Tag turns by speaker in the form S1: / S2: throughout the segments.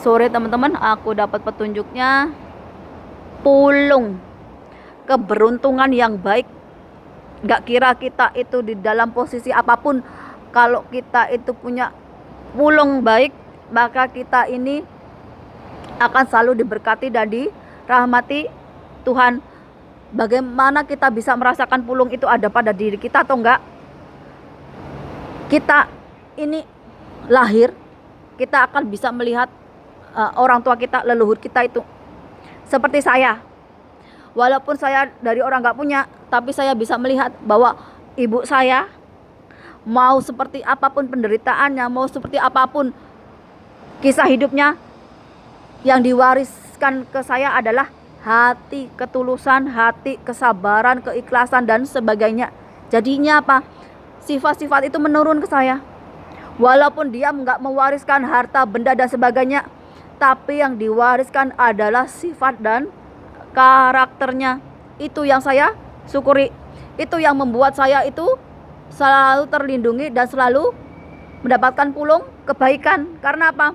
S1: sore teman-teman aku dapat petunjuknya pulung keberuntungan yang baik. Gak kira kita itu di dalam posisi apapun, kalau kita itu punya pulung baik, maka kita ini akan selalu diberkati dan dirahmati Tuhan. Bagaimana kita bisa merasakan pulung itu ada pada diri kita atau enggak? Kita ini lahir, kita akan bisa melihat orang tua kita, leluhur kita itu. Seperti saya, walaupun saya dari orang gak punya, tapi saya bisa melihat bahwa ibu saya, mau seperti apapun penderitaannya, mau seperti apapun kisah hidupnya, yang diwariskan ke saya adalah hati ketulusan, hati kesabaran, keikhlasan dan sebagainya. Jadinya apa? Sifat-sifat itu menurun ke saya. Walaupun dia nggak mewariskan harta, benda dan sebagainya, tapi yang diwariskan adalah sifat dan karakternya. Itu yang saya syukuri. Itu yang membuat saya itu selalu terlindungi dan selalu mendapatkan pulung kebaikan. Karena apa?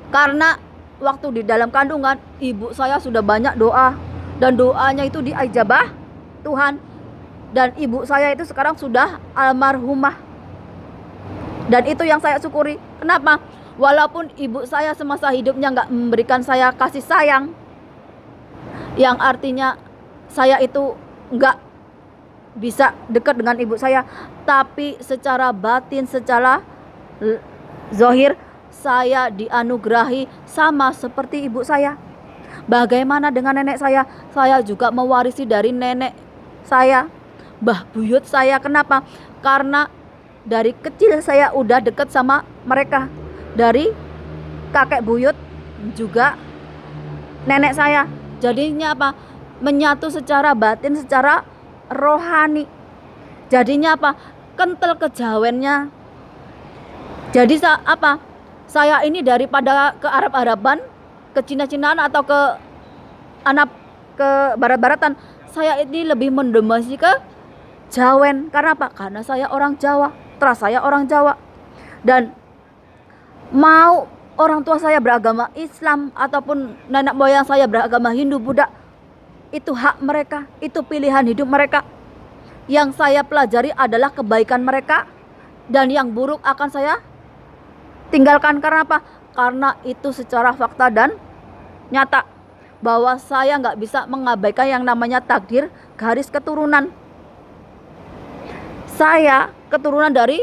S1: Karena waktu di dalam kandungan, ibu saya sudah banyak doa, dan doanya itu diijabah Tuhan. Dan ibu saya itu sekarang sudah almarhumah, dan itu yang saya syukuri. Kenapa? Walaupun ibu saya semasa hidupnya nggak memberikan saya kasih sayang, yang artinya saya itu nggak bisa dekat dengan ibu saya, tapi secara batin, secara zahir, saya dianugerahi sama seperti ibu saya. Bagaimana dengan nenek saya? Saya juga mewarisi dari nenek saya, mbah buyut saya. Kenapa? Karena dari kecil saya udah deket sama mereka. Dari kakek buyut juga nenek saya. Jadinya apa? Menyatu secara batin, secara rohani. Jadinya apa? Kental kejawennya. Jadi apa? Saya ini daripada ke Arab-Araban, ke Cina-Cinaan atau ke barat-baratan, saya ini lebih mendomasi ke Jawen. Karena apa? Karena saya orang Jawa, terus saya orang Jawa. Dan mau orang tua saya beragama Islam ataupun nenek moyang saya beragama Hindu, Buddha, itu hak mereka, itu pilihan hidup mereka. Yang saya pelajari adalah kebaikan mereka, dan yang buruk akan saya tinggalkan. Karena apa? Karena itu secara fakta dan nyata, bahwa saya nggak bisa mengabaikan yang namanya takdir garis keturunan. Saya keturunan dari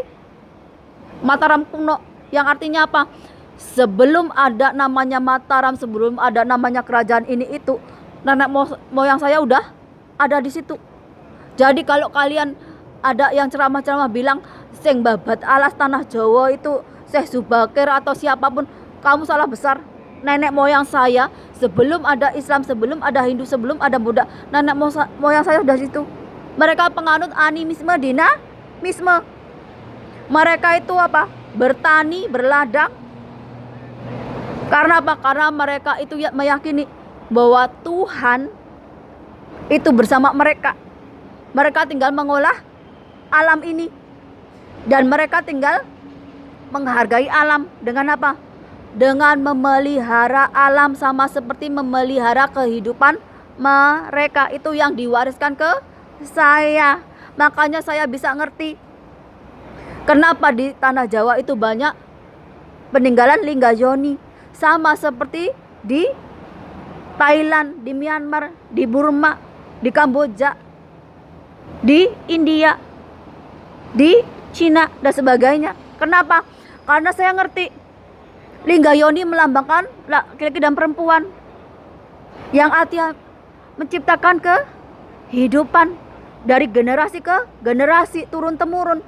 S1: Mataram kuno, yang artinya apa? Sebelum ada namanya Mataram, sebelum ada namanya kerajaan ini itu, nenek moyang saya udah ada di situ. Jadi kalau kalian ada yang ceramah-ceramah bilang sing babat alas tanah Jawa itu Syekh Zubakir atau siapapun, kamu salah besar. Nenek moyang saya sebelum ada Islam, sebelum ada Hindu, sebelum ada Buddha, nenek moyang saya udah situ. Mereka penganut animisme, dinamisme. Mereka itu apa? Bertani, berladang. Karena apa? Karena mereka itu meyakini bahwa Tuhan itu bersama mereka. Mereka tinggal mengolah alam ini, dan mereka tinggal menghargai alam. Dengan apa? Dengan memelihara alam, sama seperti memelihara kehidupan mereka. Itu yang diwariskan ke saya. Makanya saya bisa ngerti kenapa di tanah Jawa itu banyak peninggalan Linggayoni. Sama seperti di Thailand, di Myanmar, di Burma, di Kamboja, di India, di Cina dan sebagainya. Kenapa? Karena saya ngerti Linggayoni melambangkan laki-laki dan perempuan, yang artinya menciptakan kehidupan dari generasi ke generasi, turun temurun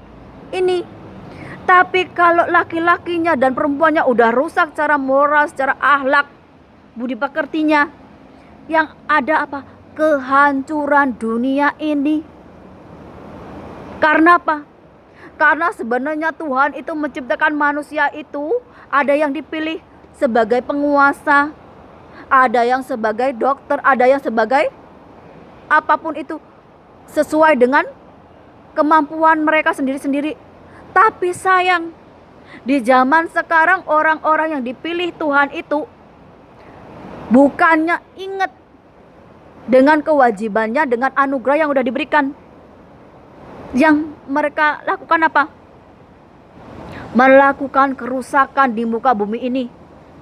S1: ini. Tapi kalau laki-lakinya dan perempuannya udah rusak secara moral, secara akhlak, budi pekertinya, yang ada apa? Kehancuran dunia ini. Karena apa? Karena sebenarnya Tuhan itu menciptakan manusia itu, ada yang dipilih sebagai penguasa, ada yang sebagai dokter, ada yang sebagai apapun itu, sesuai dengan kemampuan mereka sendiri-sendiri. Tapi sayang, Di zaman sekarang orang-orang yang dipilih Tuhan itu bukannya ingat dengan kewajibannya, dengan anugerah yang udah diberikan. Yang mereka lakukan apa? Melakukan kerusakan di muka bumi ini.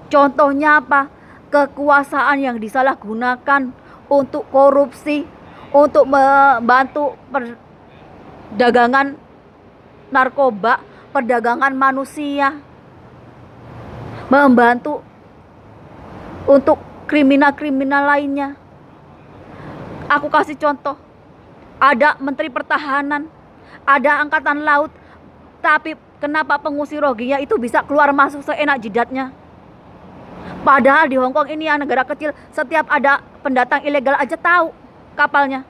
S1: Contohnya apa? Kekuasaan yang disalahgunakan untuk korupsi, untuk membantu perdagangan narkoba, perdagangan manusia, membantu untuk kriminal-kriminal lainnya. Aku kasih contoh, ada Menteri Pertahanan, ada Angkatan Laut, tapi kenapa pengungsi Rohingya itu bisa keluar masuk seenak jidatnya? Padahal di Hongkong ini yang negara kecil, setiap ada pendatang ilegal aja tahu kapalnya.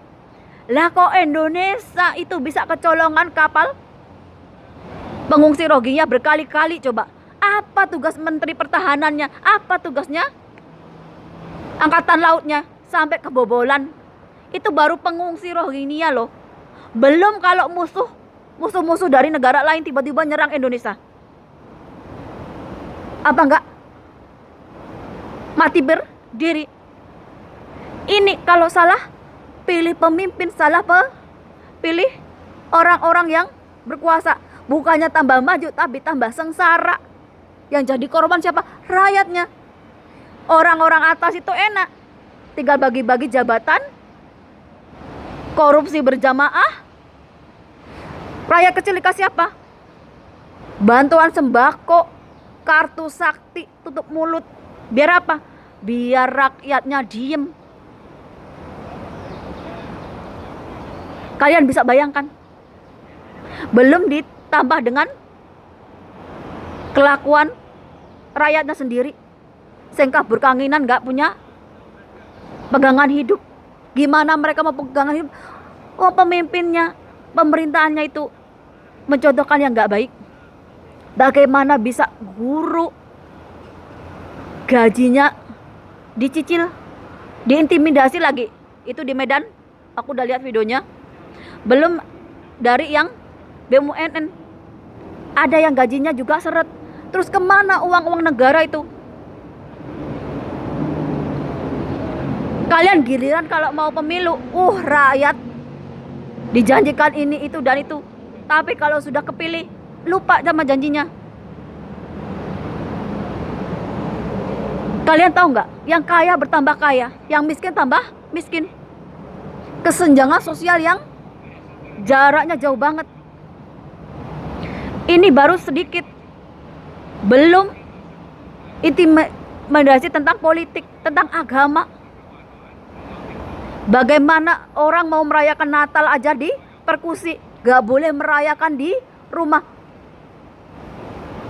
S1: Lah kok Indonesia itu bisa kecolongan kapal pengungsi Rohingya berkali-kali coba. Apa tugas Menteri Pertahanannya? Apa tugasnya? Angkatan Lautnya sampai kebobolan. Itu baru pengungsi Rohingya loh. Belum kalau musuh-musuh dari negara lain tiba-tiba nyerang Indonesia. Apa enggak mati berdiri? Ini kalau salah pilih pemimpin, salah pilih orang-orang yang berkuasa. Bukannya tambah maju, tapi tambah sengsara. Yang jadi korban siapa? Rakyatnya. Orang-orang atas itu enak, tinggal bagi-bagi jabatan, korupsi berjamaah. Rakyat kecil dikasih apa? Bantuan sembako, kartu sakti, tutup mulut. Biar apa? Biar rakyatnya diem. Kalian bisa bayangkan? Belum ditambah dengan kelakuan rakyatnya sendiri, sehingga berkanginan gak punya pegangan hidup. Gimana mereka mau pegangan hidup? Oh, pemimpinnya, pemerintahannya itu mencontohkan yang gak baik. Bagaimana bisa guru gajinya dicicil, diintimidasi lagi? Itu di Medan, aku udah lihat videonya. Belum dari yang BUMN, ada yang gajinya juga seret. Terus kemana uang-uang negara itu? Kalian giliran kalau mau pemilu, rakyat dijanjikan ini, itu, dan itu. Tapi kalau sudah kepilih, lupa sama janjinya. Kalian tahu nggak? Yang kaya bertambah kaya, yang miskin tambah miskin. Kesenjangan sosial yang jaraknya jauh banget. Ini baru sedikit, belum intimidasi tentang politik, tentang agama. Bagaimana orang mau merayakan Natal aja di persekusi, gak boleh merayakan di rumah.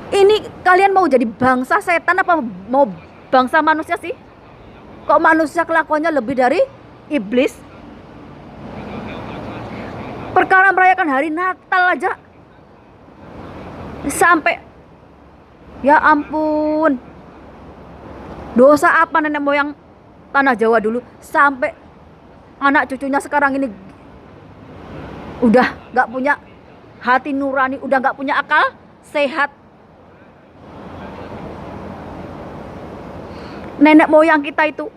S1: Ini kalian mau jadi bangsa setan apa mau bangsa manusia sih? Kok manusia kelakuannya lebih dari iblis? Perkara merayakan hari Natal aja sampai, ya ampun, dosa apa nenek moyang tanah Jawa dulu sampai anak cucunya sekarang ini udah gak punya hati nurani, udah gak punya akal sehat. Nenek moyang kita itu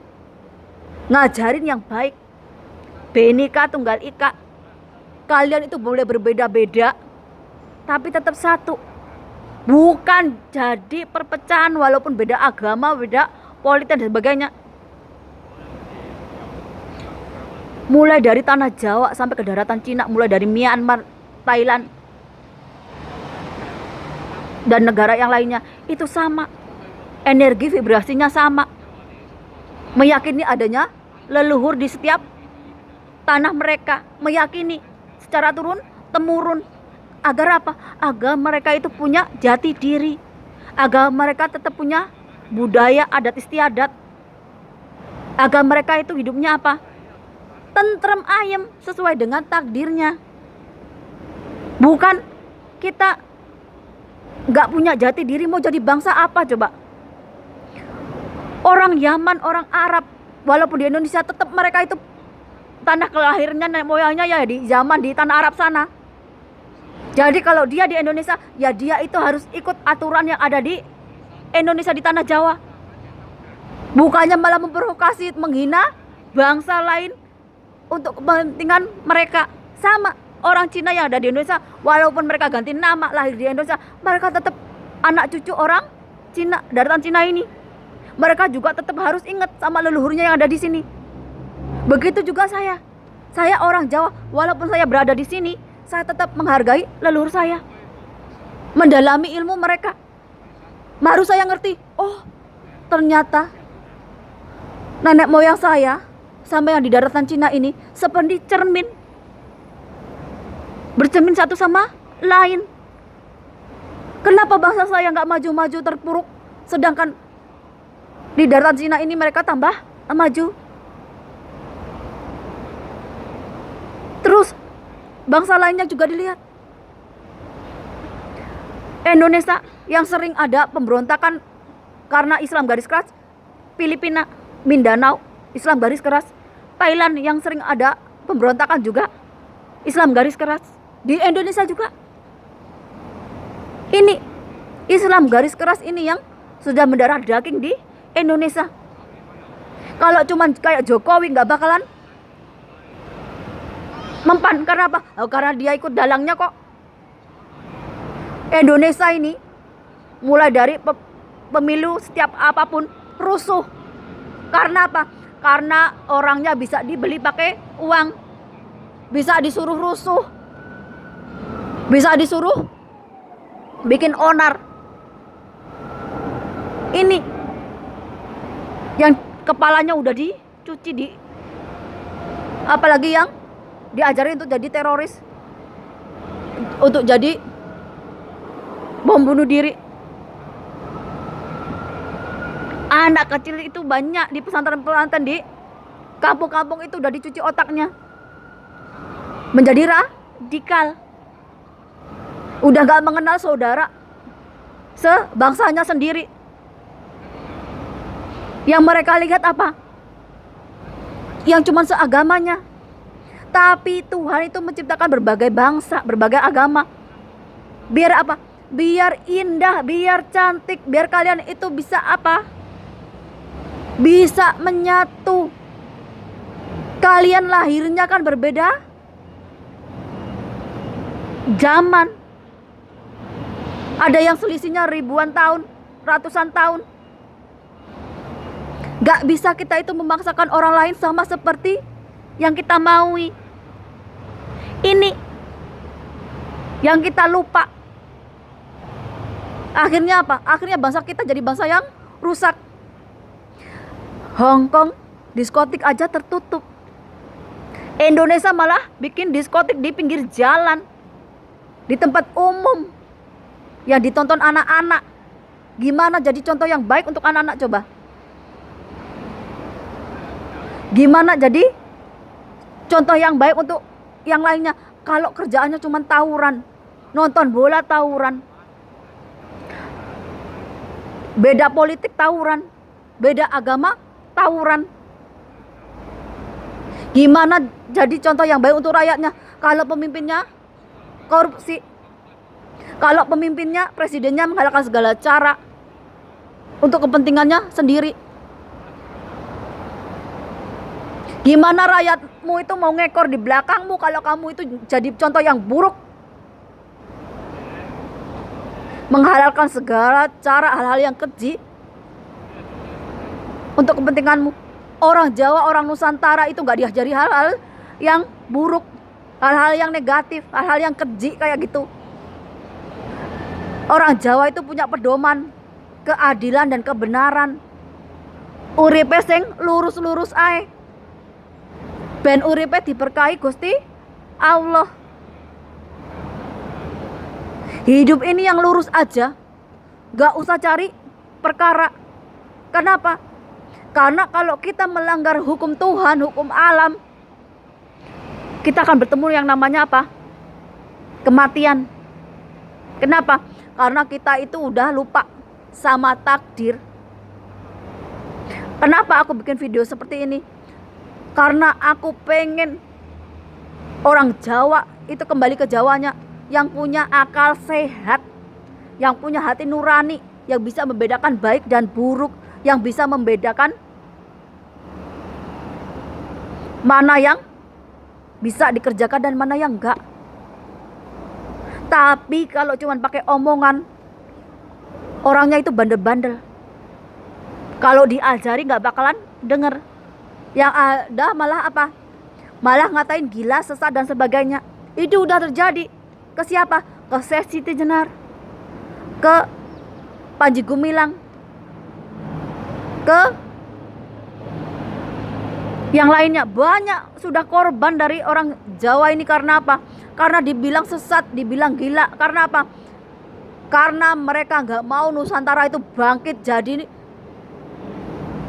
S1: ngajarin yang baik, Bhinneka Tunggal Ika. Kalian itu boleh berbeda-beda, tapi tetap satu. Bukan jadi perpecahan walaupun beda agama, beda politik dan sebagainya. Mulai dari tanah Jawa sampai ke daratan Cina, mulai dari Myanmar, Thailand, dan negara yang lainnya, itu sama. Energi vibrasinya sama. Meyakini adanya leluhur di setiap tanah mereka. Meyakini secara turun-temurun. Agar apa? Agar mereka itu punya jati diri. Agar mereka tetap punya budaya, adat istiadat. Agar mereka itu hidupnya apa? Tentrem ayem sesuai dengan takdirnya. Bukan kita gak punya jati diri mau jadi bangsa apa coba? Orang Yaman, orang Arab, walaupun di Indonesia tetap mereka itu tanah kelahirannya nenek moyangnya ya di zaman di tanah Arab sana. Jadi kalau dia di Indonesia, ya dia itu harus ikut aturan yang ada di Indonesia, di tanah Jawa. Bukannya malah memprovokasi, menghina bangsa lain untuk kepentingan mereka. Sama orang Cina yang ada di Indonesia, walaupun mereka ganti nama, lahir di Indonesia, mereka tetap anak cucu orang Cina, daratan Cina ini. Mereka juga tetap harus ingat sama leluhurnya yang ada di sini. Begitu juga saya. Saya orang Jawa, walaupun saya berada di sini, saya tetap menghargai leluhur saya. Mendalami ilmu mereka. Baru saya ngerti, oh ternyata nenek moyang saya sampai yang di daratan Cina ini seperti cermin. Bercermin satu sama lain. Kenapa bangsa saya nggak maju-maju, terpuruk, sedangkan di daratan Cina ini mereka tambah maju. Terus bangsa lainnya juga dilihat. Indonesia yang sering ada pemberontakan karena Islam garis keras, Filipina, Mindanao, Islam garis keras, Thailand yang sering ada pemberontakan juga, Islam garis keras. Di Indonesia juga. Ini Islam garis keras ini yang sudah mendarah daging di Indonesia. Kalau cuman kayak Jokowi nggak bakalan mempan. Karena apa? Oh, karena dia ikut dalangnya kok. Indonesia ini mulai dari pemilu setiap apapun rusuh. Karena apa? Karena orangnya bisa dibeli pakai uang. Bisa disuruh rusuh. Bisa disuruh bikin onar. Ini yang kepalanya udah dicuci di, apalagi yang diajarin untuk jadi teroris, untuk jadi bom bunuh diri. Anak kecil itu banyak di pesantren-pesantren, di kampung-kampung itu udah dicuci otaknya menjadi radikal. Udah gak mengenal saudara sebangsanya sendiri. Yang mereka lihat apa? Yang cuma seagamanya. Tapi Tuhan itu menciptakan berbagai bangsa, berbagai agama. Biar apa? Biar indah, biar cantik, biar kalian itu bisa apa? Bisa menyatu. Kalian lahirnya kan berbeda zaman. Ada yang selisihnya ribuan tahun, ratusan tahun. Gak bisa kita itu memaksakan orang lain sama seperti yang kita maui. Ini yang kita lupa. Akhirnya apa? Akhirnya bangsa kita jadi bangsa yang rusak. Hong Kong diskotik aja tertutup. Indonesia malah bikin diskotik di pinggir jalan, di tempat umum, yang ditonton anak-anak. Gimana jadi contoh yang baik untuk anak-anak coba? Gimana jadi contoh yang baik untuk yang lainnya? Kalau kerjaannya cuma tawuran, nonton bola tawuran, beda politik tawuran, beda agama tawuran. Gimana jadi contoh yang baik untuk rakyatnya kalau pemimpinnya korupsi, kalau pemimpinnya, presidennya menghalalkan segala cara untuk kepentingannya sendiri? Gimana rakyatmu itu mau ngekor di belakangmu kalau kamu itu jadi contoh yang buruk, menghalalkan segala cara hal-hal yang keji untuk kepentinganmu? Orang Jawa, orang Nusantara itu gak diajari hal-hal yang buruk, hal-hal yang negatif, hal-hal yang keji kayak gitu. Orang Jawa itu punya pedoman keadilan dan kebenaran. Uripe sing lurus-lurus ae. Ben uripe diberkahi Gusti Allah. Hidup ini yang lurus aja, gak usah cari perkara. Kenapa? Karena kalau kita melanggar hukum Tuhan, hukum alam, kita akan bertemu yang namanya apa? Kematian. Kenapa? Karena kita itu udah lupa sama takdir. Kenapa aku bikin video seperti ini? Karena aku pengen orang Jawa itu kembali ke Jawanya, yang punya akal sehat, yang punya hati nurani, yang bisa membedakan baik dan buruk, yang bisa membedakan mana yang bisa dikerjakan dan mana yang enggak. Tapi kalau cuman pakai omongan, orangnya itu bandel-bandel. Kalau diajari nggak bakalan denger. Yang ada malah apa? Malah ngatain gila, sesat dan sebagainya. Itu udah terjadi. Ke siapa? Ke Siti Jenar, ke Panji Gumilang, ke yang lainnya. Banyak sudah korban dari orang Jawa ini karena apa? Karena dibilang sesat, dibilang gila. Karena apa? Karena mereka nggak mau Nusantara itu bangkit jadi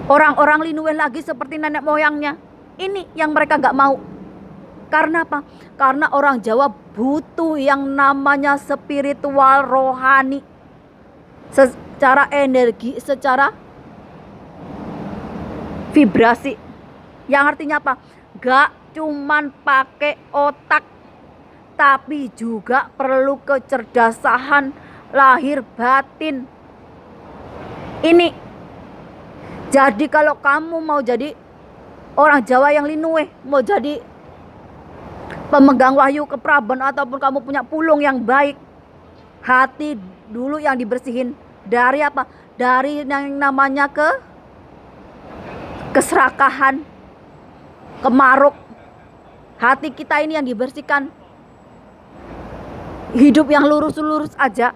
S1: orang-orang Linuwe lagi seperti nenek moyangnya. Ini yang mereka nggak mau. Karena apa? Karena orang Jawa butuh yang namanya spiritual, rohani, secara energi, secara vibrasi. Yang artinya apa? Gak cuman pakai otak, tapi juga perlu kecerdasan lahir batin. Ini. Jadi kalau kamu mau jadi orang Jawa yang Linuwe, mau jadi pemegang wahyu kepraben, ataupun kamu punya pulung yang baik, hati dulu yang dibersihin dari apa? Dari yang namanya keserakahan, kemaruk. Hati kita ini yang dibersihkan. Hidup yang lurus-lurus aja,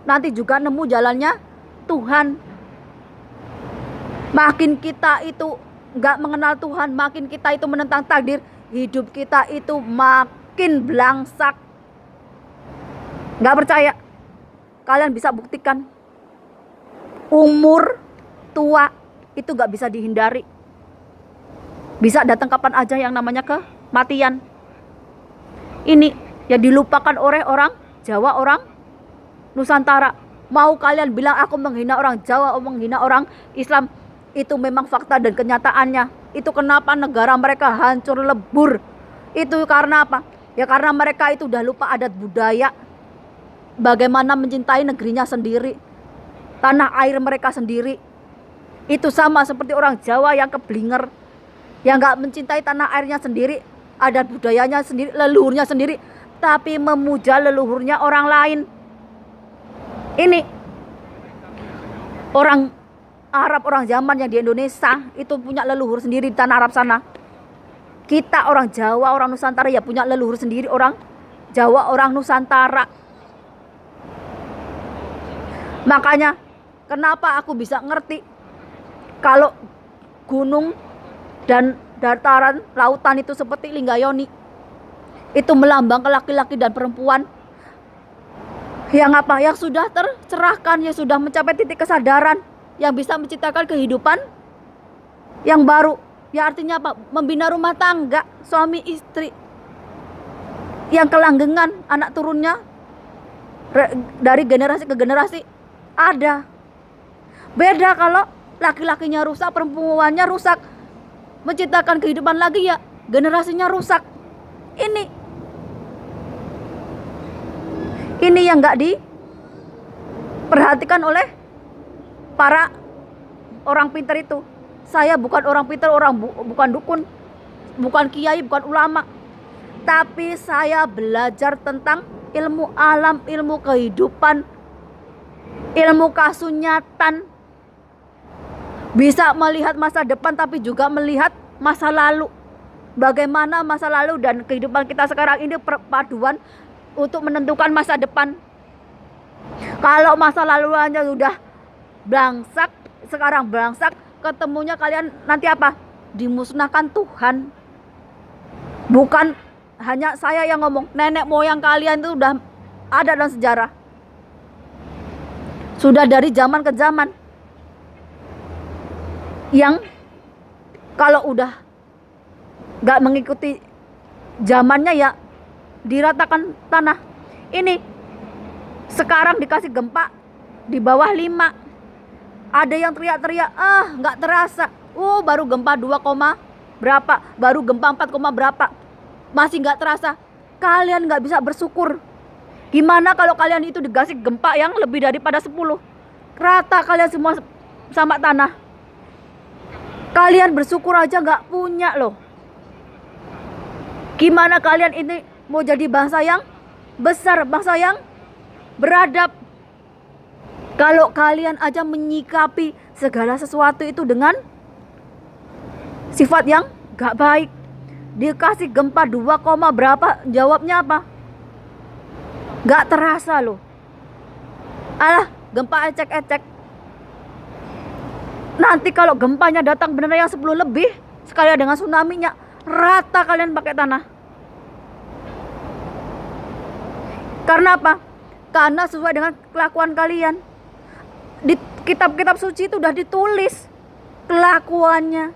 S1: nanti juga nemu jalannya Tuhan. Makin kita itu gak mengenal Tuhan, makin kita itu menentang takdir, hidup kita itu makin belangsak. Gak percaya? Kalian bisa buktikan. Umur tua itu gak bisa dihindari. Bisa datang kapan aja yang namanya kematian. Ini yang dilupakan oleh orang Jawa, orang Nusantara. Mau kalian bilang aku menghina orang Jawa, menghina orang Islam, itu memang fakta dan kenyataannya. Itu kenapa negara mereka hancur lebur. Itu karena apa? Ya karena mereka itu udah lupa adat budaya, bagaimana mencintai negerinya sendiri, tanah air mereka sendiri. Itu sama seperti orang Jawa yang keblinger, yang gak mencintai tanah airnya sendiri, adat budayanya sendiri, leluhurnya sendiri, tapi memuja leluhurnya orang lain. Ini orang Arab, orang zaman yang di Indonesia itu punya leluhur sendiri di tanah Arab sana. Kita orang Jawa, orang Nusantara ya punya leluhur sendiri, orang Jawa, orang Nusantara. Makanya kenapa aku bisa ngerti kalau gunung dan dataran lautan itu seperti Linggayoni, itu melambang ke laki-laki dan perempuan yang apa? Yang sudah tercerahkan, yang sudah mencapai titik kesadaran, yang bisa menciptakan kehidupan yang baru. Ya artinya apa? Membina rumah tangga, suami istri yang kelanggengan, anak turunnya dari generasi ke generasi ada. Beda kalau laki-lakinya rusak, perempuannya rusak, menciptakan kehidupan lagi ya generasinya rusak. Ini yang gak diperhatikan oleh para orang pintar itu. Saya bukan orang pintar, bukan dukun, bukan kiai, bukan ulama, tapi saya belajar tentang ilmu alam, ilmu kehidupan, ilmu kasunyatan. Bisa melihat masa depan tapi juga melihat masa lalu. Bagaimana masa lalu dan kehidupan kita sekarang ini perpaduan untuk menentukan masa depan. Kalau masa laluannya sudah blangsak, sekarang blangsak, ketemunya kalian nanti apa? Dimusnahkan Tuhan. Bukan hanya saya yang ngomong, nenek moyang kalian itu sudah ada dalam sejarah. Sudah dari zaman ke zaman. Yang kalau udah gak mengikuti zamannya ya diratakan tanah. Ini sekarang dikasih gempa di bawah 5. Ada yang teriak-teriak, gak terasa. Baru gempa 2, berapa, baru gempa 4, berapa, masih gak terasa. Kalian gak bisa bersyukur. Gimana kalau kalian itu dikasih gempa yang lebih daripada 10? Rata kalian semua sama tanah. Kalian bersyukur aja nggak punya loh. Gimana kalian ini mau jadi bangsa yang besar, bangsa yang beradab, kalau kalian aja menyikapi segala sesuatu itu dengan sifat yang gak baik. Dikasih gempa 2, berapa, jawabnya apa? Gak terasa loh. Alah, gempa ecek-ecek. Nanti kalau gempanya datang bener yang 10 lebih, sekalian dengan tsunami-nya, rata kalian pakai tanah. Karena apa? Karena sesuai dengan kelakuan kalian. Di kitab-kitab suci itu udah ditulis kelakuannya,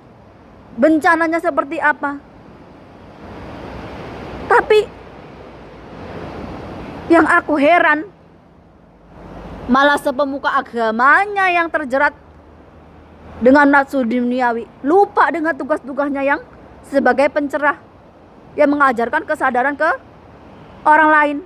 S1: bencananya seperti apa. Tapi yang aku heran, malah sepemuka agamanya yang terjerat dengan nafsu duniawi, lupa dengan tugas-tugasnya yang sebagai pencerah, yang mengajarkan kesadaran ke orang lain.